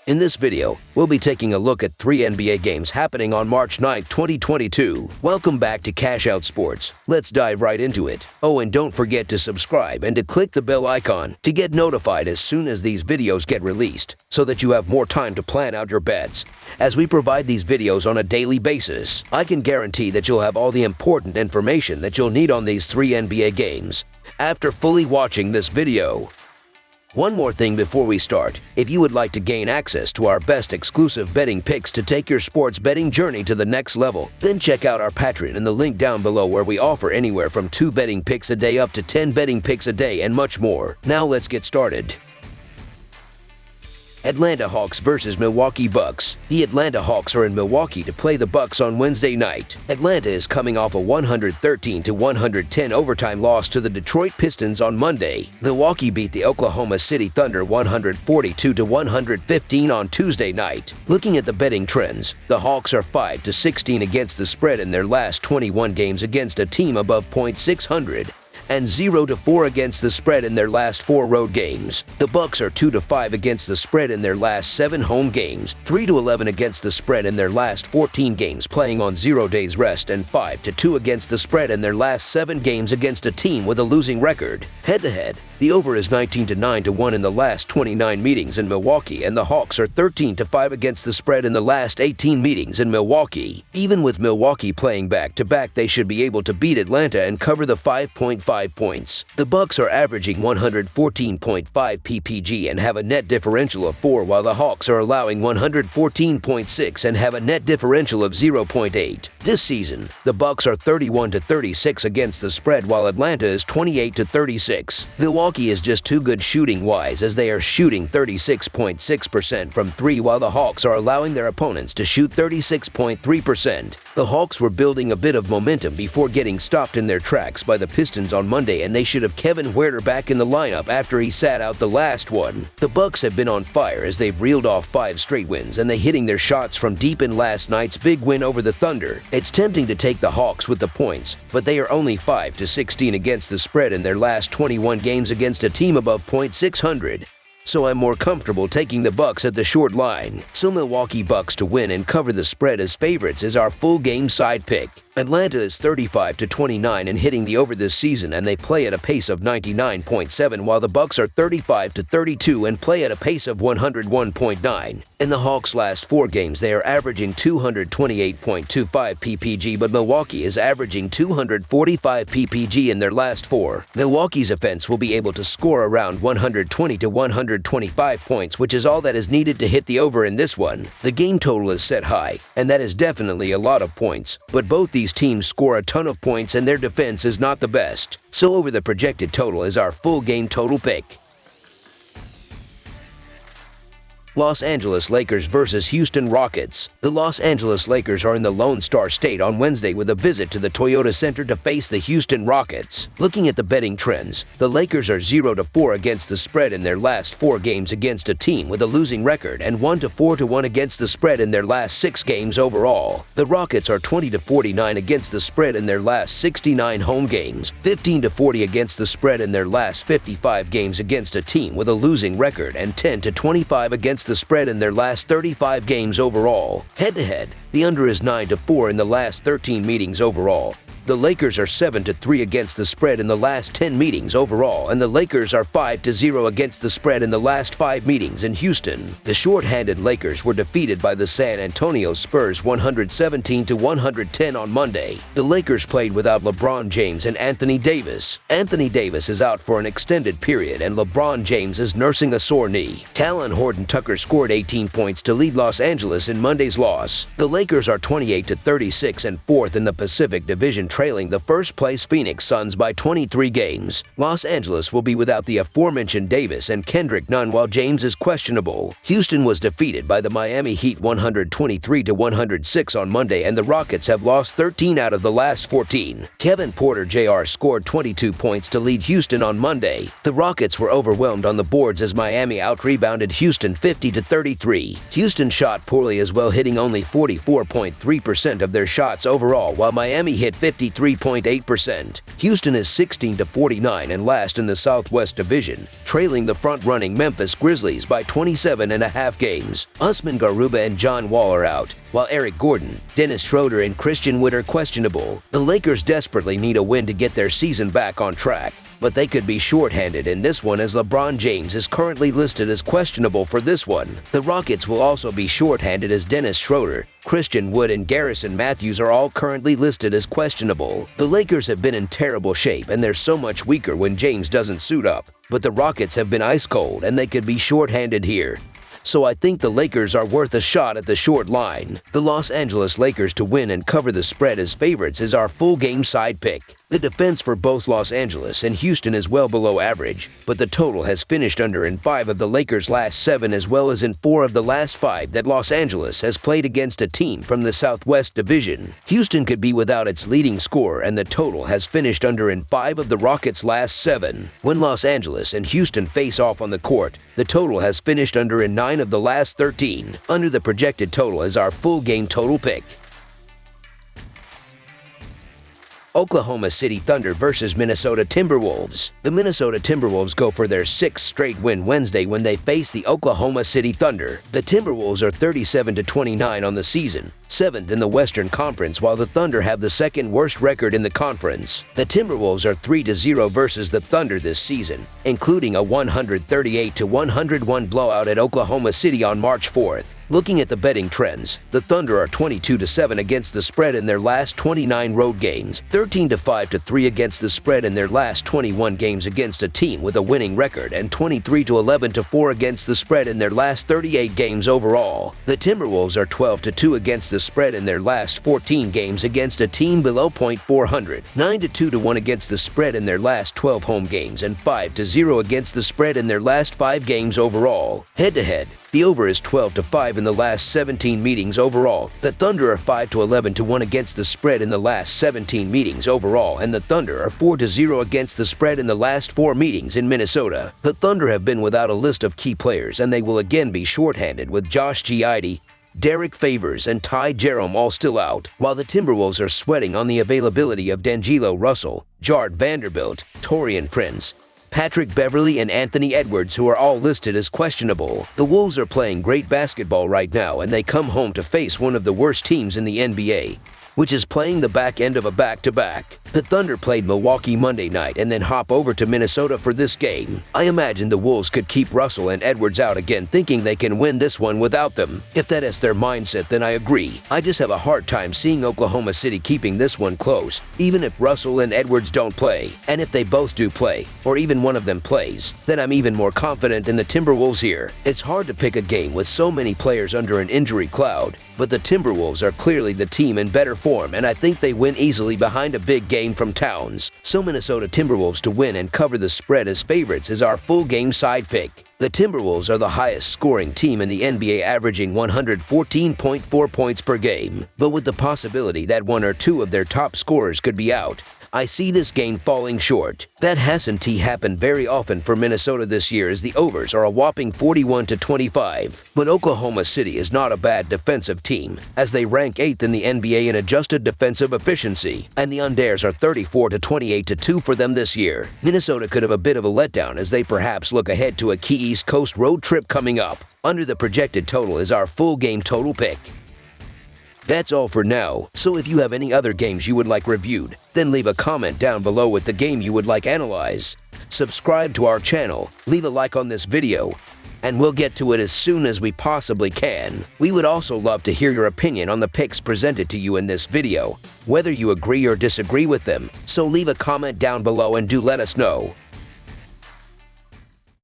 In this video, we'll be taking a look at 3 NBA games happening on March 9, 2022. Welcome back to Cash Out Sports. Let's dive right into it. Oh, and don't forget to subscribe and to click the bell icon to get notified as soon as these videos get released, so that you have more time to plan out your bets. As we provide these videos on a daily basis, I can guarantee that you'll have all the important information that you'll need on these 3 NBA games after fully watching this video. One more thing before we start. If you would like to gain access to our best exclusive betting picks to take your sports betting journey to the next level, then check out our Patreon in the link down below, where we offer anywhere from 2 betting picks a day up to 10 betting picks a day and much more. Now let's get started. Atlanta Hawks versus Milwaukee Bucks. The Atlanta Hawks are in Milwaukee to play the Bucks on Wednesday night. Atlanta is coming off a 113-110 overtime loss to the Detroit Pistons on Monday. Milwaukee beat the Oklahoma City Thunder 142-115 on Tuesday night. Looking at the betting trends, the Hawks are 5-16 against the spread in their last 21 games against a team above .600. And 0-4 against the spread in their last 4 road games. The Bucks are 2-5 against the spread in their last 7 home games, 3-11 against the spread in their last 14 games playing on 0 days rest, and 5-2 against the spread in their last 7 games against a team with a losing record. Head-to-head, the over is 19-9-1 in the last 29 meetings in Milwaukee, and the Hawks are 13-5 against the spread in the last 18 meetings in Milwaukee. Even with Milwaukee playing back-to-back, they should be able to beat Atlanta and cover the 5.5 points. The Bucks are averaging 114.5 ppg and have a net differential of 4, while the Hawks are allowing 114.6 and have a net differential of 0.8. This season, the Bucks are 31-36 against the spread, while Atlanta is 28-36. Milwaukee is just too good shooting-wise, as they are shooting 36.6% from 3, while the Hawks are allowing their opponents to shoot 36.3%. The Hawks were building a bit of momentum before getting stopped in their tracks by the Pistons on Monday, and they should have Kevin Huerter back in the lineup after he sat out the last one. The Bucks have been on fire as they've reeled off 5 straight wins, and they hitting their shots from deep in last night's big win over the Thunder. It's tempting to take the Hawks with the points, but they are only 5-16 against the spread in their last 21 games against a team above .600. So I'm more comfortable taking the Bucks at the short line. So Milwaukee Bucks to win and cover the spread as favorites is our full game side pick. Atlanta is 35-29 and hitting the over this season, and they play at a pace of 99.7, while the Bucks are 35-32 and play at a pace of 101.9. In the Hawks' last 4 games, they are averaging 228.25 ppg, but Milwaukee is averaging 245 ppg in their last 4. Milwaukee's offense will be able to score around 120-125 points, which is all that is needed to hit the over in this one. The game total is set high, and that is definitely a lot of points, but both these teams score a ton of points and their defense is not the best. So over the projected total is our full game total pick. Los Angeles Lakers versus Houston Rockets. The Los Angeles Lakers are in the Lone Star State on Wednesday with a visit to the Toyota Center to face the Houston Rockets. Looking at the betting trends, the Lakers are 0-4 against the spread in their last 4 games against a team with a losing record, and 1-4-1 against the spread in their last 6 games overall. The Rockets are 20-49 against the spread in their last 69 home games, 15-40 against the spread in their last 55 games against a team with a losing record, and 10-25 against the spread in their last 35 games overall. Head-to-head, the under is 9-4 in the last 13 meetings overall. The Lakers are 7-3 against the spread in the last 10 meetings overall, and the Lakers are 5-0 against the spread in the last 5 meetings in Houston. The short-handed Lakers were defeated by the San Antonio Spurs 117-110 on Monday. The Lakers played without LeBron James and Anthony Davis. Anthony Davis is out for an extended period, and LeBron James is nursing a sore knee. Talon Horton-Tucker scored 18 points to lead Los Angeles in Monday's loss. The Lakers are 28-36 and 4th in the Pacific Division, trailing the first-place Phoenix Suns by 23 games. Los Angeles will be without the aforementioned Davis and Kendrick Nunn, while James is questionable. Houston was defeated by the Miami Heat 123-106 on Monday, and the Rockets have lost 13 out of the last 14. Kevin Porter Jr. scored 22 points to lead Houston on Monday. The Rockets were overwhelmed on the boards as Miami out-rebounded Houston 50-33. Houston shot poorly as well, hitting only 44.3% of their shots overall, while Miami hit 50 53.8%. Houston is 16-49 and last in the Southwest Division, trailing the front-running Memphis Grizzlies by 27.5 games. Usman Garuba and John Wall are out, while Eric Gordon, Dennis Schroeder, and Christian Wood are questionable. The Lakers desperately need a win to get their season back on track, but they could be shorthanded in this one as LeBron James is currently listed as questionable for this one. The Rockets will also be shorthanded as Dennis Schroeder, Christian Wood, and Garrison Matthews are all currently listed as questionable. The Lakers have been in terrible shape and they're so much weaker when James doesn't suit up, but the Rockets have been ice cold and they could be shorthanded here. So I think the Lakers are worth a shot at the short line. The Los Angeles Lakers to win and cover the spread as favorites is our full game side pick. The defense for both Los Angeles and Houston is well below average, but the total has finished under in 5 of the Lakers' last 7 as well as in 4 of the last 5 that Los Angeles has played against a team from the Southwest Division. Houston could be without its leading scorer and the total has finished under in 5 of the Rockets' last 7. When Los Angeles and Houston face off on the court, the total has finished under in 9 of the last 13. Under the projected total is our full game total pick. Oklahoma City Thunder versus Minnesota Timberwolves. The Minnesota Timberwolves go for their 6th straight win Wednesday when they face the Oklahoma City Thunder. The Timberwolves are 37-29 on the season, 7th in the Western Conference, while the Thunder have the 2nd worst record in the conference. The Timberwolves are 3-0 versus the Thunder this season, including a 138-101 blowout at Oklahoma City on March 4th. Looking at the betting trends, the Thunder are 22-7 against the spread in their last 29 road games, 13-5-3 against the spread in their last 21 games against a team with a winning record, and 23-11-4 against the spread in their last 38 games overall. The Timberwolves are 12-2 against the spread in their last 14 games against a team below .400, 9-2-1 against the spread in their last 12 home games, and 5-0 against the spread in their last 5 games overall. Head-to-head, the over is 12-5 in the last 17 meetings overall. The Thunder are 5-11-1 against the spread in the last 17 meetings overall, and the Thunder are 4-0 against the spread in the last 4 meetings in Minnesota. The Thunder have been without a list of key players, and they will again be shorthanded with Josh Giddey, Derek Favors, and Ty Jerome all still out, while the Timberwolves are sweating on the availability of D'Angelo Russell, Jared Vanderbilt, Taurean Prince, Patrick Beverley, and Anthony Edwards, who are all listed as questionable. The Wolves are playing great basketball right now, and they come home to face one of the worst teams in the NBA, which is playing the back end of a back-to-back. The Thunder played Milwaukee Monday night and then hop over to Minnesota for this game. I imagine the Wolves could keep Russell and Edwards out again, thinking they can win this one without them. If that is their mindset, then I agree. I just have a hard time seeing Oklahoma City keeping this one close, even if Russell and Edwards don't play. And if they both do play, or even one of them plays, then I'm even more confident in the Timberwolves here. It's hard to pick a game with so many players under an injury cloud, but the Timberwolves are clearly the team in better form, and I think they win easily behind a big game from Towns. So Minnesota Timberwolves to win and cover the spread as favorites is our full game side pick. The Timberwolves are the highest scoring team in the NBA, averaging 114.4 points per game, but with the possibility that 1 or 2 of their top scorers could be out, I see this game falling short. That hasn't happened very often for Minnesota this year, as the overs are a whopping 41-25. But Oklahoma City is not a bad defensive team, as they rank 8th in the NBA in adjusted defensive efficiency, and the unders are 34-28-2 for them this year. Minnesota could have a bit of a letdown as they perhaps look ahead to a key East Coast road trip coming up. Under the projected total is our full game total pick. That's all for now, so if you have any other games you would like reviewed, then leave a comment down below with the game you would like analyzed. Subscribe to our channel, leave a like on this video, and we'll get to it as soon as we possibly can. We would also love to hear your opinion on the picks presented to you in this video, whether you agree or disagree with them, so leave a comment down below and do let us know.